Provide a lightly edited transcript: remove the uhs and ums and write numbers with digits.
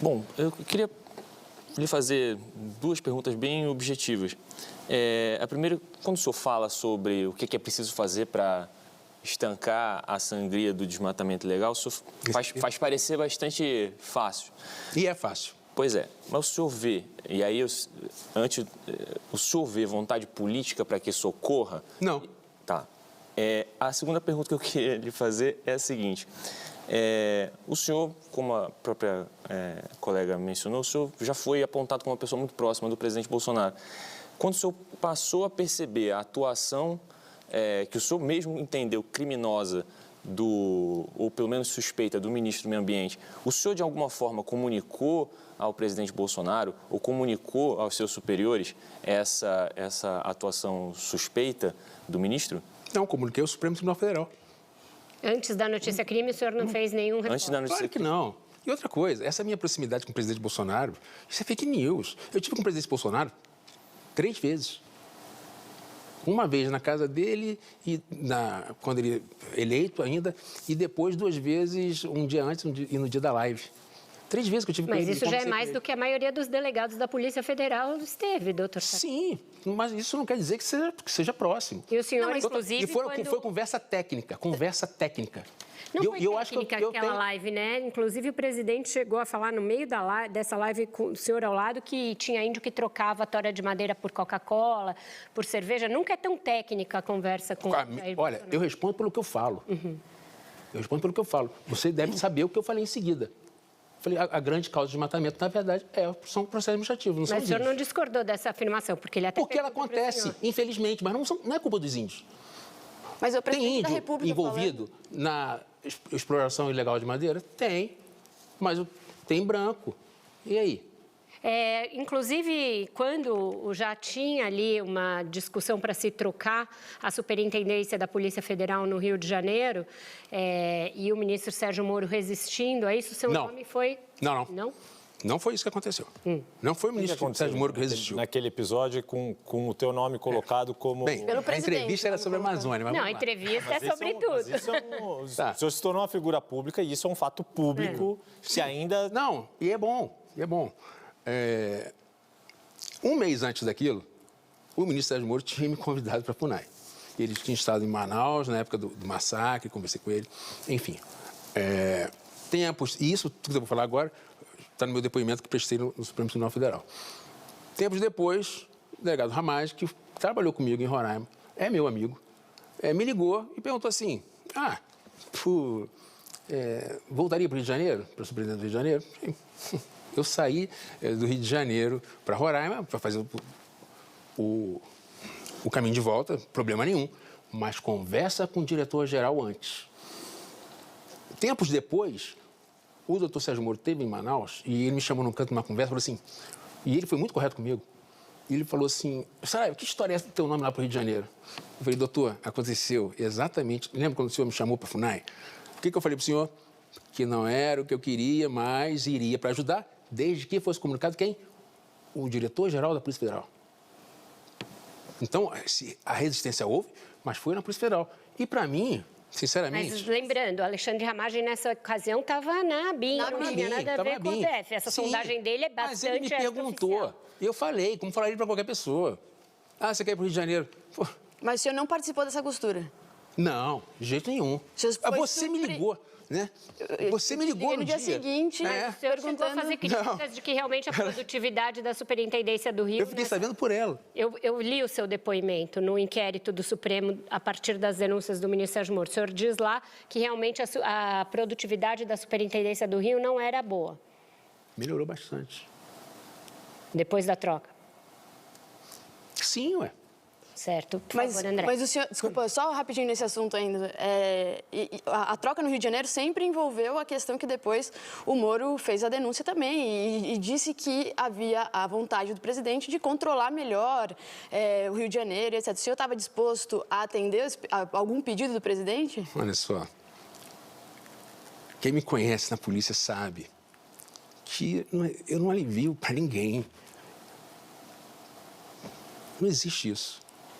Bom, eu queria lhe fazer duas perguntas bem objetivas. A primeira, quando o senhor fala sobre o que é preciso fazer para estancar a sangria do desmatamento ilegal, o senhor faz parecer bastante fácil. E é fácil. Pois é, mas o senhor vê, e aí o senhor vê vontade política para que isso ocorra? Não. Tá. A segunda pergunta que eu queria lhe fazer é a seguinte. O senhor, como a própria colega mencionou, o senhor já foi apontado como uma pessoa muito próxima do presidente Bolsonaro. Quando o senhor passou a perceber a atuação que o senhor mesmo entendeu criminosa ou pelo menos suspeita do ministro do Meio Ambiente, o senhor de alguma forma comunicou ao presidente Bolsonaro ou comunicou aos seus superiores essa atuação suspeita do ministro? Não, comuniquei ao Supremo Tribunal Federal. Antes da notícia crime, o senhor não fez nenhum reporte? Antes da notícia Claro que não. E outra coisa, essa minha proximidade com o presidente Bolsonaro, isso é fake news. Eu tive com o presidente Bolsonaro 3 vezes. Uma vez na casa dele, quando ele eleito ainda, e depois 2 vezes, um dia antes e no dia da live. 3 vezes que eu tive com ele. Mas isso já é mais do que a maioria dos delegados da Polícia Federal esteve, doutor. Sim, mas isso não quer dizer que seja próximo. E o senhor, não, inclusive, E foi conversa técnica. Não foi técnica aquela live, né? Inclusive, o presidente chegou a falar no meio dessa live com o senhor ao lado que tinha índio que trocava a tora de madeira por Coca-Cola, por cerveja. Nunca é tão técnica a conversa com... Olha, eu respondo pelo que eu falo. Eu respondo pelo que eu falo. Você deve saber o que eu falei em seguida. Falei, a grande causa de desmatamento, na verdade, são processos administrativos, não são Mas o senhor índios. não discordou dessa afirmação, porque ele até... Porque ela acontece, infelizmente, mas não é culpa dos índios. Mas o Tem presidente da índio República envolvido na exploração ilegal de madeira? Tem, mas tem branco. E aí? Inclusive, quando já tinha ali uma discussão para se trocar a superintendência da Polícia Federal no Rio de Janeiro, e o ministro Sérgio Moro resistindo a isso, seu nome foi... Não? Não foi isso que aconteceu. Não foi o ministro Sérgio Moro que resistiu. Naquele episódio com o teu nome colocado como... Bem, a entrevista era sobre a Amazônia. Mas não, a entrevista é sobre tudo. Tá. O senhor se tornou uma figura pública e isso é um fato público que ainda... Não, e é bom. Um mês antes daquilo, o ministro Sérgio Moro tinha me convidado para a FUNAI. Ele tinha estado em Manaus na época do massacre, conversei com ele, enfim. E isso, tudo que eu vou falar agora, está no meu depoimento que prestei no Supremo Tribunal Federal. Tempos depois, o delegado Ramage, que trabalhou comigo em Roraima, é meu amigo, me ligou e perguntou assim, voltaria para o Rio de Janeiro, para o superintendente do Rio de Janeiro? Eu saí do Rio de Janeiro para Roraima para fazer o caminho de volta, problema nenhum, mas conversa com o diretor-geral antes. Tempos depois, o doutor Sérgio Moro esteve em Manaus e ele me chamou num canto, numa conversa, falou assim, e ele foi muito correto comigo, e ele falou assim, Saraiva, que história é essa do teu nome lá para o Rio de Janeiro? Eu falei, doutor, aconteceu exatamente, lembra quando o senhor me chamou para a FUNAI? O que eu falei para o senhor? Que não era o que eu queria, mas iria para ajudar, desde que fosse comunicado quem? O diretor-geral da Polícia Federal. Então, a resistência houve, mas foi na Polícia Federal. E para mim, sinceramente... Mas lembrando, o Alexandre Ramagem nessa ocasião estava na ABIN, não tinha nada a ver com o DF. Essa sondagem dele é bastante... Mas ele me perguntou, eu falei, como falaria para qualquer pessoa. Você quer ir para o Rio de Janeiro? Pô. Mas o senhor não participou dessa costura? Não, de jeito nenhum. Você me ligou, né? Você me ligou no dia seguinte, o senhor chegou a fazer críticas de que realmente a produtividade da Superintendência do Rio... Eu fiquei sabendo por ela. Eu li o seu depoimento no inquérito do Supremo a partir das denúncias do ministro Sérgio Moro. O senhor diz lá que realmente a produtividade da Superintendência do Rio não era boa. Melhorou bastante. Depois da troca? Sim, ué. Certo, por favor, André. Mas o senhor, desculpa, só rapidinho nesse assunto ainda. A troca no Rio de Janeiro sempre envolveu a questão que depois o Moro fez a denúncia também e disse que havia a vontade do presidente de controlar melhor o Rio de Janeiro, etc. O senhor estava disposto a atender a algum pedido do presidente? Olha só, quem me conhece na polícia sabe que eu não alivio para ninguém. Não existe isso.